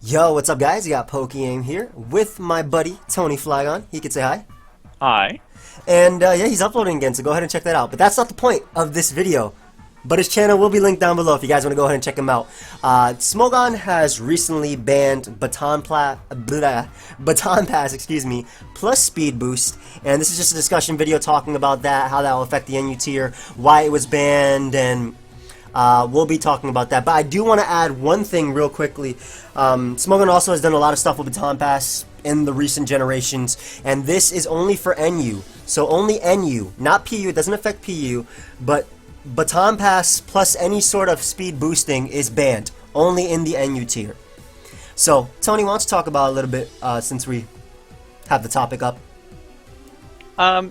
Yo, what's up guys? You got PokeaimMD here with my buddy TonyFlygon. He could say hi. Hi. And yeah, he's uploading again, so go ahead and check that out. But that's not the point of this video. But his channel will be linked down below if you guys want to go ahead and check him out. Smogon has recently banned Baton Pass, plus Speed Boost. And this is just a discussion video talking about that, how that will affect the NU tier, why it was banned, and we'll be talking about that. But I do want to add one thing real quickly. Smogon also has done a lot of stuff with Baton Pass in the recent generations, and this is only for NU. So only NU, not PU. It doesn't affect PU, but Baton Pass plus any sort of speed boosting is banned, only in the NU tier. So, Tony, why don't you talk about it a little bit since we have the topic up?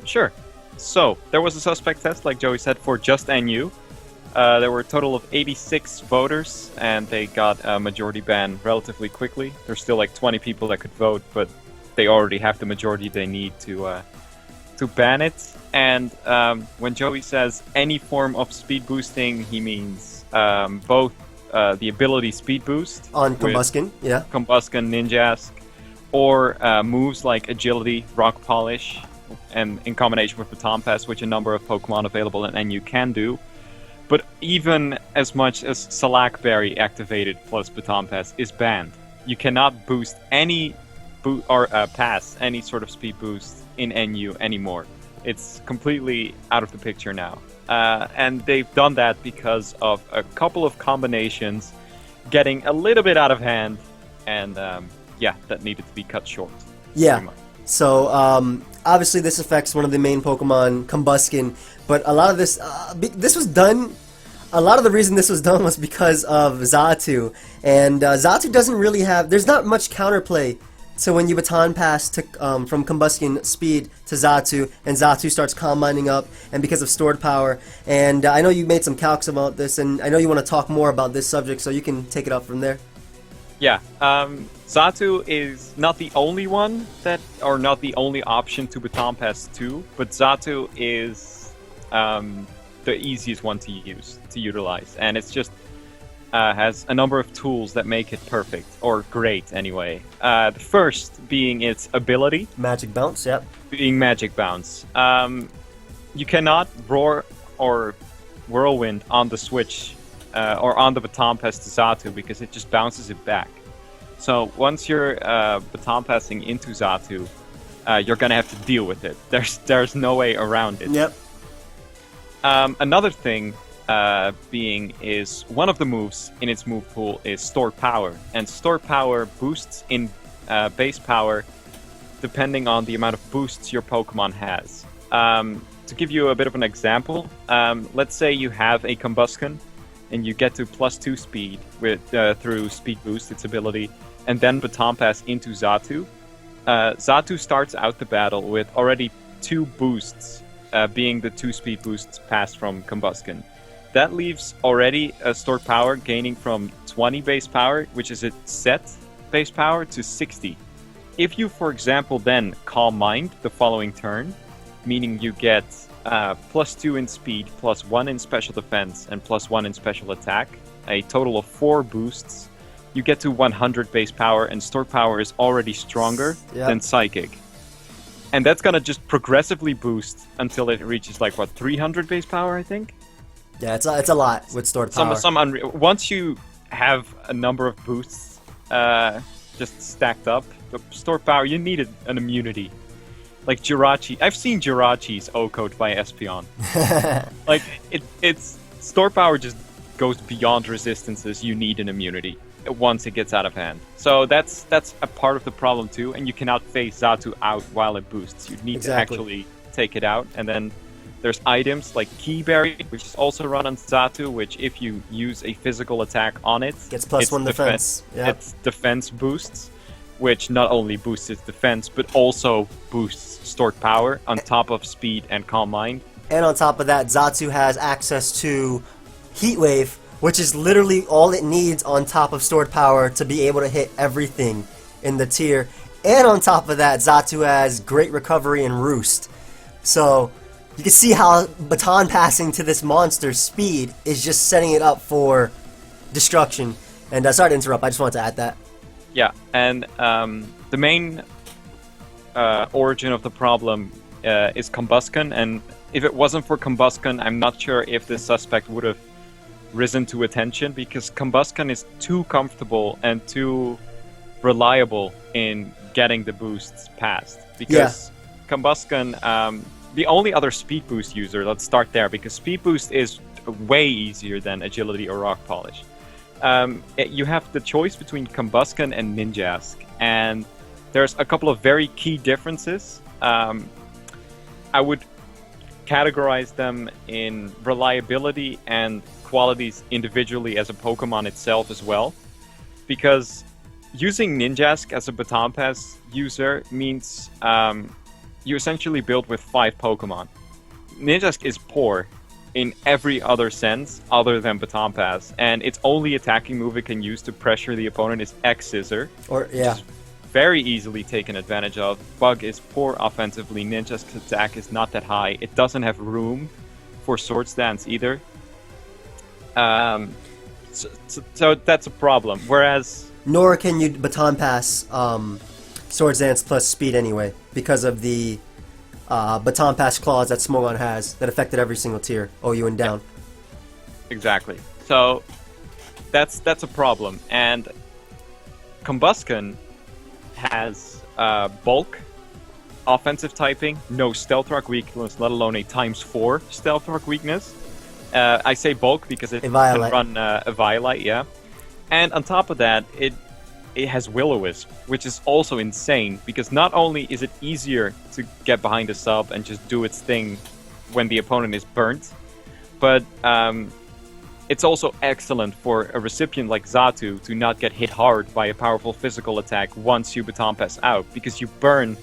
Sure. So, there was a suspect test, like Joey said, for just NU. There were a total of 86 voters, and they got a majority ban relatively quickly. There's still like 20 people that could vote, but they already have the majority they need to ban it. And when Joey says any form of speed boosting, he means both the ability speed boost On Combusken, yeah. Combusken, Ninjask, or moves like agility, rock polish, and in combination with Baton Pass, which a number of Pokemon available in NU can do. But even as much as Salackberry activated plus Baton Pass is banned. You cannot boost any pass any sort of speed boost in NU anymore. It's completely out of the picture now. And they've done that because of a couple of combinations getting a little bit out of hand, and yeah, that needed to be cut short. Yeah. So, obviously this affects one of the main Pokemon, Combusken, but a lot of this, this was done, a lot of the reason this was done was because of Xatu, and Xatu doesn't really have, there's not much counterplay to when you Baton Pass to, from Combusken speed to Xatu, and Xatu starts combining up, and because of stored power, and I know you made some calcs about this, and I know you want to talk more about this subject, so you can take it up from there. Yeah, Xatu is not the only one that, or not the only option to Baton Pass 2, but Xatu is the easiest one to utilize, and it's just has a number of tools that make it perfect, or great anyway. The first being its ability. Magic Bounce, yep. Being Magic Bounce. You cannot Roar or Whirlwind on the switch, or on the Baton Pass to Xatu, because it just bounces it back. So once you're Baton Passing into Xatu, you're gonna have to deal with it. There's no way around it. Yep. Another thing being is one of the moves in its move pool is Stored Power, and Stored Power boosts in base power depending on the amount of boosts your Pokemon has. To give you a bit of an example, let's say you have a Combusken and you get to +2 speed with through Speed Boost, its ability, and then Baton Pass into Xatu. Xatu starts out the battle with already 2 boosts, being the 2 speed boosts passed from Combusken. That leaves already a stored power gaining from 20 base power, which is its set base power, to 60. If you, for example, then Calm Mind the following turn, meaning you get +2 in speed, +1 in special defense, and +1 in special attack, a total of 4 boosts, you get to 100 base power, and stored power is already stronger than Psychic. And that's gonna just progressively boost until it reaches like, what, 300 base power, I think? Yeah, it's a lot with stored power. Once you have a number of boosts just stacked up, the stored power, you needed an immunity. Like Jirachi, I've seen Jirachi's O-code by Espeon. Like, it's stored power just goes beyond resistances. You need an immunity once it gets out of hand. So that's a part of the problem too, and you cannot phase Xatu out while it boosts. You need to actually take it out, and then there's items like Key Berry, which is also run on Xatu, which if you use a physical attack on it, gets +1 defense. It's defense boosts, which not only boosts its defense, but also boosts stored power on top of speed and Calm Mind. And on top of that, Xatu has access to Heat Wave, which is literally all it needs on top of stored power to be able to hit everything in the tier. And on top of that, Xatu has great recovery and Roost. So you can see how Baton Passing to this monster's speed is just setting it up for destruction. And sorry to interrupt, I just wanted to add that. Yeah, and the main origin of the problem is Combusken, and if it wasn't for Combusken, I'm not sure if the suspect would have risen to attention, because Combusken is too comfortable and too reliable in getting the boosts past. Because Combusken, the only other speed boost user, let's start there, because speed boost is way easier than agility or rock polish. You have the choice between Combusken and Ninjask, and there's a couple of very key differences. I would categorize them in reliability and qualities individually as a Pokemon itself as well. Because using Ninjask as a Baton Pass user means you essentially build with 5 Pokemon. Ninjask is poor in every other sense other than Baton Pass, and its only attacking move it can use to pressure the opponent is X-Scissor. Very easily taken advantage of. Bug is poor offensively. Ninjask's attack is not that high. It doesn't have room for Swords Dance either. So that's a problem. Whereas... Nor can you Baton Pass Swords Dance plus speed anyway, because of the Baton Pass clause that Smogon has that affected every single tier, OU and down. Exactly. So that's a problem. And Combusken has bulk, offensive typing, no stealth rock weakness, let alone a ×4 stealth rock weakness. I say bulk because it can run a Violite, yeah. And on top of that, it has Will-O-Wisp, which is also insane, because not only is it easier to get behind a sub and just do its thing when the opponent is burnt, but it's also excellent for a recipient like Xatu to not get hit hard by a powerful physical attack once you Baton Pass out, because you burn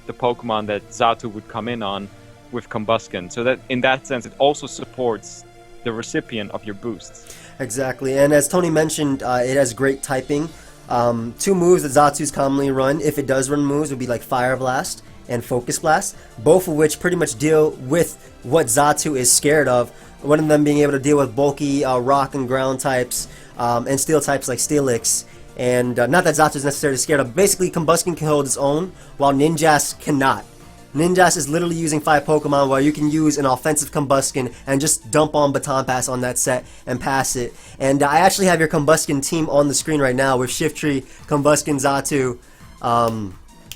the Pokemon that Xatu would come in on with Combusken. So that in that sense, it also supports the recipient of your boosts. Exactly, and as Tony mentioned, it has great typing. 2 moves that Xatu's commonly run, if it does run moves, would be like Fire Blast and Focus Blast, both of which pretty much deal with what Xatu is scared of. One of them being able to deal with bulky rock and ground types and steel types like Steelix. And not that Xatu is necessarily scared of. Basically, Combusken can hold its own, while Ninjask cannot. Ninjask is literally using 5 Pokemon, while you can use an offensive Combusken and just dump on Baton Pass on that set and pass it. And I actually have your Combusken team on the screen right now with Shiftry, Combusken, Xatu.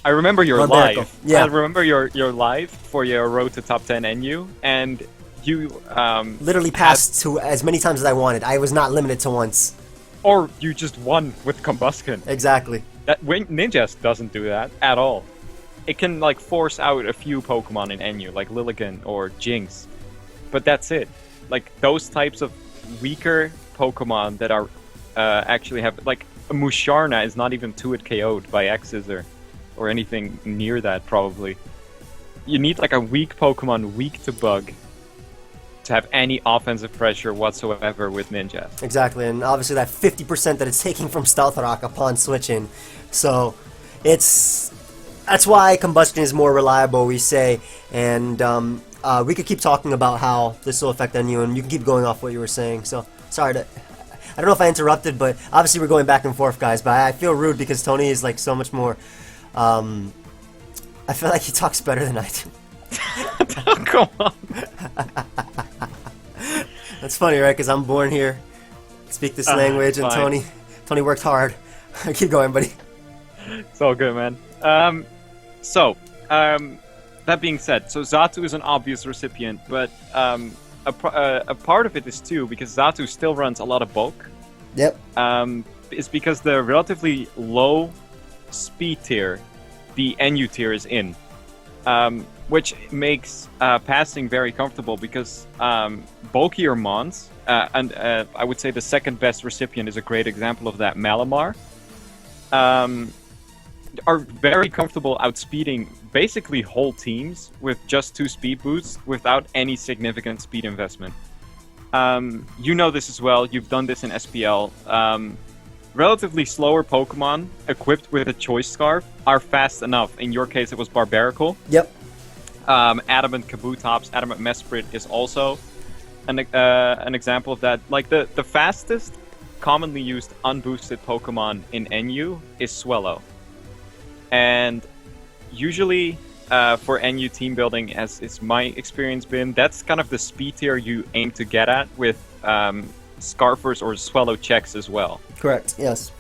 I remember your live. Yeah. I remember your live for your Road to Top 10 NU, and you literally passed to as many times as I wanted. I was not limited to once. Or you just won with Combusken. Exactly. Ninjask doesn't do that at all. It can like force out a few Pokemon in NU, like Lilligant or Jinx, but that's it. Like those types of weaker Pokemon that are actually have, like Musharna is not even 2-hit KO'd by X-Scissor or anything near that probably. You need like a weak Pokemon, weak to bug, to have any offensive pressure whatsoever with Ninjask. Exactly, and obviously that 50% that it's taking from Stealth Rock upon switching. So that's why Combusken is more reliable, we say. And we could keep talking about how this will affect NU, and you can keep going off what you were saying. So sorry I don't know if I interrupted, but obviously we're going back and forth, guys. But I feel rude because Tony is like so much more. I feel like he talks better than I do. Come on. That's funny, right? Because I'm born here, speak this language, and Tony worked hard. Keep going, buddy. It's all good, man. That being said, so Xatu is an obvious recipient, but a part of it is too, because Xatu still runs a lot of bulk. Yep. It's because the relatively low speed tier, the NU tier is in. Which makes passing very comfortable, because bulkier Mons, and I would say the second best recipient is a great example of that, Malamar, are very comfortable outspeeding basically whole teams with just 2 speed boosts without any significant speed investment. You know this as well, you've done this in SPL. Relatively slower Pokemon equipped with a Choice Scarf are fast enough. In your case, it was Barbaracle. Yep. Adamant Kabutops, Adamant Mesprit is also an example of that. Like the fastest commonly used unboosted Pokemon in NU is Swellow. And usually for NU team building, as is my experience been, that's kind of the speed tier you aim to get at with Scarfers or Swellow checks as well. Correct, yes.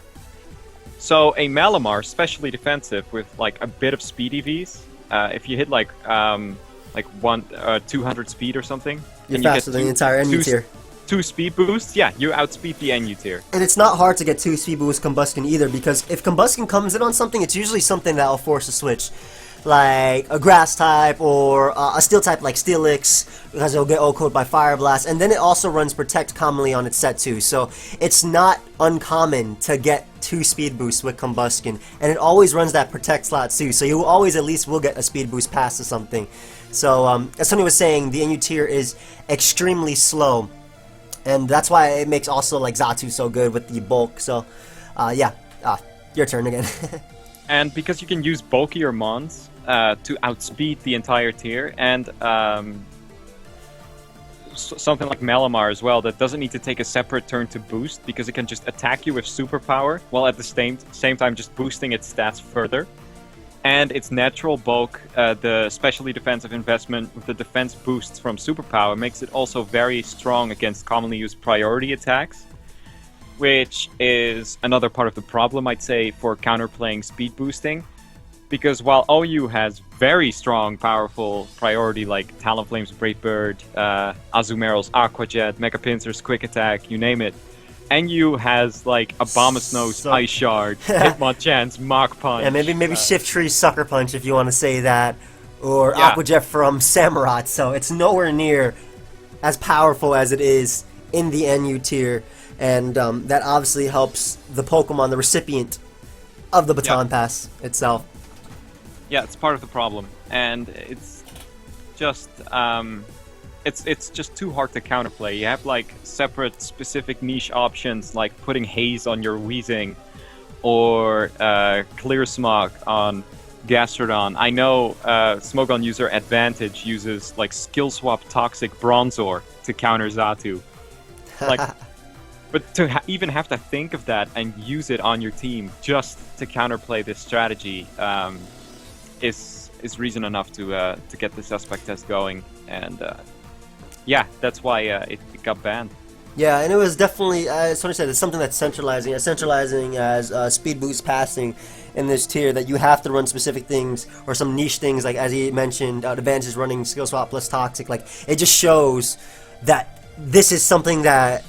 So a Malamar, especially defensive with like a bit of speed EVs, if you hit like 200 speed or something, you're faster than the entire NU tier. 2 speed boosts, yeah, you outspeed the NU tier. And it's not hard to get 2 speed boosts Combusken either, because if Combusken comes in on something, it's usually something that will force a switch. Like a grass type or a steel type like Steelix, because it'll get O-code by Fire Blast, and then it also runs Protect commonly on its set too. So it's not uncommon to get 2 speed boosts with Combusken, and it always runs that Protect slot too. So you always at least will get a speed boost pass to something. So as Tony was saying, the NU tier is extremely slow, and that's why it makes also like Xatu so good with the bulk. So yeah, your turn again. And because you can use bulkier mons to outspeed the entire tier, and something like Malamar as well, that doesn't need to take a separate turn to boost, because it can just attack you with superpower, while at the same time just boosting its stats further. And its natural bulk, the specially defensive investment with the defense boosts from superpower, makes it also very strong against commonly used priority attacks, which is another part of the problem, I'd say, for counterplaying speed boosting. Because while OU has very strong, powerful priority like Talonflame's Great Bird, Azumarill's Aqua Jet, Mega Pincers Quick Attack, you name it, NU has like Abomasnow's Ice Shard, Hitmonchan's Mach Punch. Yeah, maybe Shiftree's Sucker Punch if you want to say that, or Yeah. Aqua Jet from Samurott. So it's nowhere near as powerful as it is in the NU tier, and that obviously helps the Pokemon, the recipient of the Baton Pass itself. Yeah, it's part of the problem, and it's just it's just too hard to counterplay. You have like separate specific niche options, like putting Haze on your Weezing, or Clear Smog on Gastrodon. I know Smogon user Advantage uses like skill swap Toxic Bronzor to counter Xatu. Like, but to even have to think of that and use it on your team just to counterplay this strategy is reason enough to get the suspect test going, and yeah, that's why it got banned. Yeah, and it was definitely, as Tony said, it's something that's centralizing as speed boost passing in this tier, that you have to run specific things or some niche things, like as he mentioned, Advantage is running skill swap plus Toxic. Like, it just shows that this is something that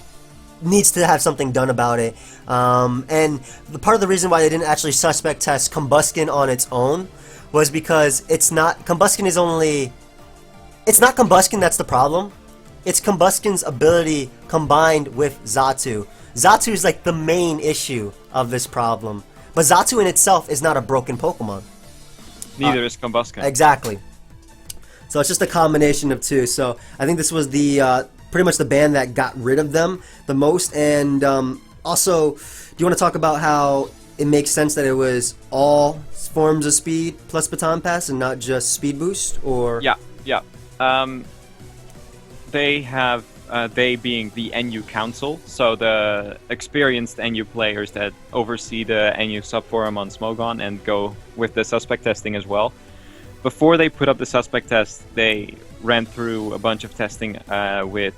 needs to have something done about it. And the part of the reason why they didn't actually suspect test Combusken on its own was because it's not Combusken that's the problem. It's Combusken's ability combined with Xatu. Xatu is like the main issue of this problem. But Xatu in itself is not a broken Pokemon. Neither is Combusken. Exactly. So it's just a combination of two. So I think this was the pretty much the ban that got rid of them the most. And also, do you want to talk about how it makes sense that it was all forms of speed plus Baton Pass and not just speed boost? Or Yeah. They have, they being the NU Council, so the experienced NU players that oversee the NU subforum on Smogon and go with the suspect testing as well. Before they put up the suspect test, they ran through a bunch of testing with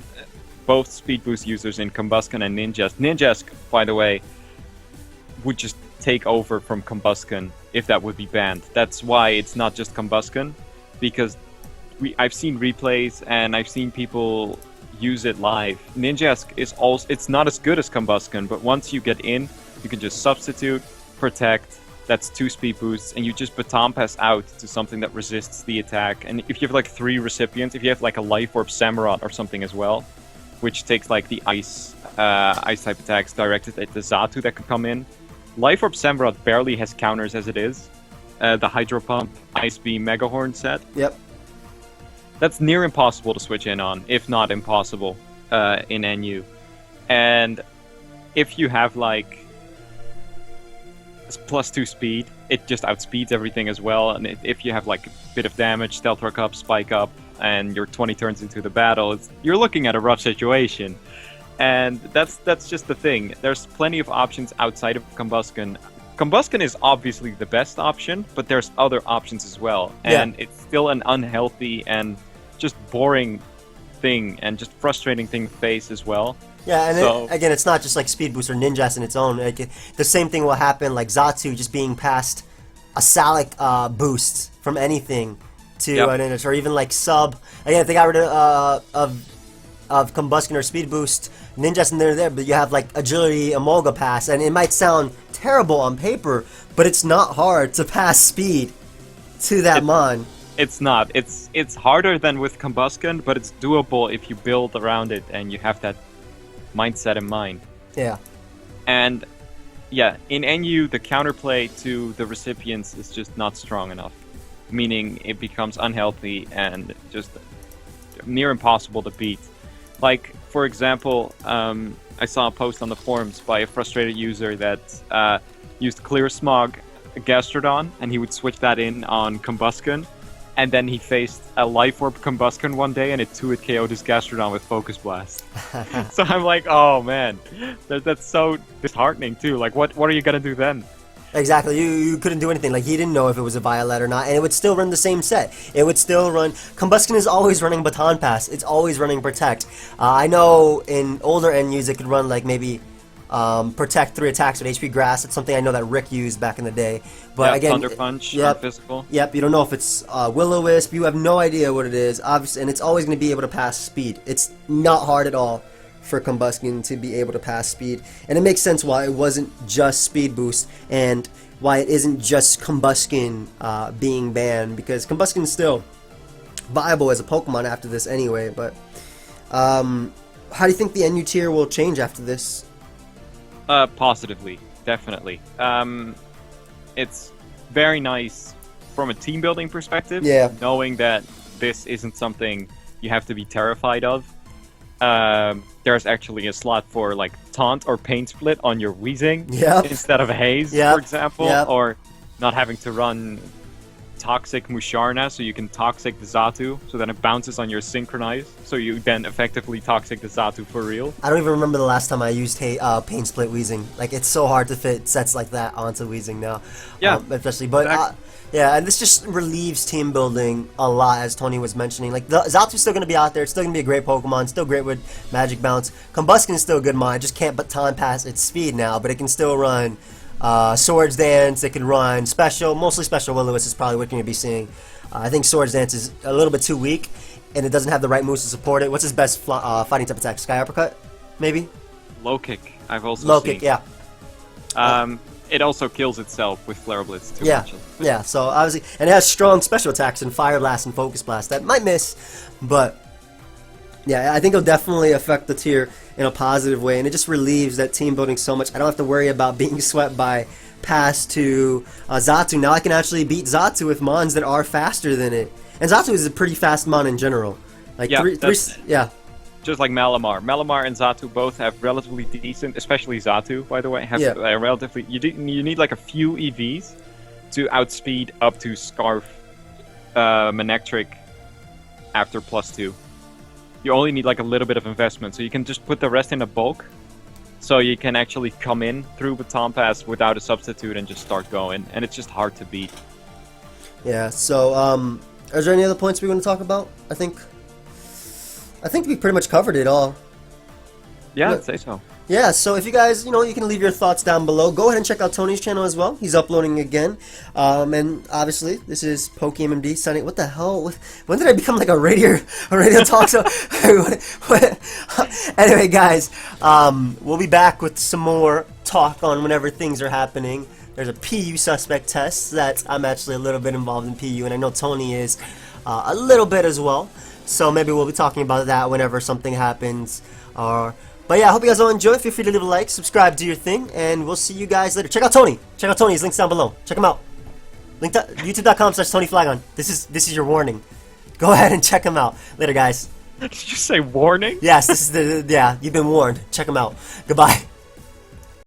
both speed boost users in Combusken and Ninjask. Ninjask, by the way, would just take over from Combusken if that would be banned. That's why it's not just Combusken, because I've seen replays and I've seen people use it live. Ninjask is also, it's not as good as Combusken, but once you get in, you can just substitute, protect, that's 2 speed boosts, and you just Baton Pass out to something that resists the attack. And if you have like 3 recipients, if you have like a Life Orb Samurott or something as well, which takes like the ice type attacks directed at the Xatu that can come in. Life Orb Samurott barely has counters as it is. The Hydro Pump, Ice Beam, Mega Horn set. Yep. That's near impossible to switch in on, if not impossible, in NU. And if you have like +2 speed, it just outspeeds everything as well. And if you have like a bit of damage, Stealth Rock up, Spike up, and you're 20 turns into the battle, you're looking at a rough situation. And that's just the thing. There's plenty of options outside of Combusken. Combusken is obviously the best option, but there's other options as well. And it's still an unhealthy and just boring thing and just frustrating thing to face as well. Yeah, and again, it's not just like Speed Boost or Ninjask in its own. Like, the same thing will happen, like Xatu just being past a Salic boost from anything to an Ninjask, or even like Sub. Again, if they got rid of Combusken or Speed Boost, Ninjask and there, but you have like Agility Emolga Pass, and it might sound terrible on paper, but it's not hard to pass Speed to that Mon. It's not. It's harder than with Combusken, but it's doable if you build around it and you have that mindset in mind. Yeah. And yeah, in NU, the counterplay to the recipients is just not strong enough, meaning it becomes unhealthy and just near impossible to beat. Like, for example, I saw a post on the forums by a frustrated user that used Clear Smog Gastrodon, and he would switch that in on Combusken, and then he faced a Life Orb Combusken one day, and it 2-hit KO'd his Gastrodon with Focus Blast. So I'm like, oh man, that's so disheartening too. Like, what are you gonna do then? Exactly, you couldn't do anything. Like, he didn't know if it was a Violet or not, and it would still run the same set. It would still run... Combusken is always running Baton Pass. It's always running Protect. I know in older NUs it could run, like, maybe Protect 3 attacks with HP Grass. It's something I know that Rick used back in the day. But again... Thunder Punch, physical. Yep, you don't know if it's Will-O-Wisp. You have no idea what it is, obviously, and it's always going to be able to pass Speed. It's not hard at all for Combusken to be able to pass Speed, and it makes sense why it wasn't just Speed Boost and why it isn't just Combusken being banned, because Combusken is still viable as a Pokemon after this anyway. But how do you think the NU tier will change after this? Positively, definitely. It's very nice from a team building perspective, knowing that this isn't something you have to be terrified of. There's actually a slot for like Taunt or Pain Split on your Weezing instead of Haze, for example, or not having to run Toxic Musharna, so you can Toxic the Xatu, so then it bounces on your Synchronize, so you then effectively Toxic the Xatu for real. I don't even remember the last time I used Pain Split Weezing. Like, it's so hard to fit sets like that onto Weezing now. Yeah, especially, but yeah, and this just relieves team building a lot, as Tony was mentioning. Like, the Xatu's still going to be out there. It's still going to be a great Pokemon. Still great with Magic Bounce. Combusken is still a good mod. It just can't Baton Pass its speed now, but it can still run Swords Dance. It can run Special. Mostly Special Will-O-Wisp is probably what you're going to be seeing. I think Swords Dance is a little bit too weak, and it doesn't have the right moves to support it. What's his best fighting type attack? Sky Uppercut, maybe? Low Kick, I've also seen. Low Kick, yeah. It also kills itself with Flare Blitz too. Yeah, so obviously, and it has strong special attacks in Fire Blast and Focus Blast that might miss, but yeah, I think it'll definitely affect the tier in a positive way, and it just relieves that team building so much. I don't have to worry about being swept by pass to Xatu. Now I can actually beat Xatu with mons that are faster than it, and Xatu is a pretty fast mon in general. Like just like Malamar. Malamar and Xatu both have relatively decent, especially Xatu, by the way, have relatively... You need like a few EVs to outspeed up to Scarf Manectric after +2. You only need like a little bit of investment, so you can just put the rest in a bulk, so you can actually come in through Baton Pass without a substitute and just start going, and it's just hard to beat. Yeah, so, is there any other points we want to talk about? I think we pretty much covered it all. Yeah, I'd say so. Yeah, so if you guys, you can leave your thoughts down below. Go ahead and check out Tony's channel as well. He's uploading again. And obviously, this is PokeaimMD signing. What the hell? When did I become like a radio talk show? Anyway, guys, we'll be back with some more talk on whenever things are happening. There's a PU suspect test that I'm actually a little bit involved in PU, and I know Tony is a little bit as well. So maybe we'll be talking about that whenever something happens. But yeah, I hope you guys all enjoy. Feel free to leave a like, subscribe, do your thing, and we'll see you guys later. Check out Tony. Check out Tony's links down below. Check him out. Link to youtube.com/TonyFlygon. This is your warning. Go ahead and check him out. Later, guys. Did you say warning? Yes, this is you've been warned. Check him out. Goodbye.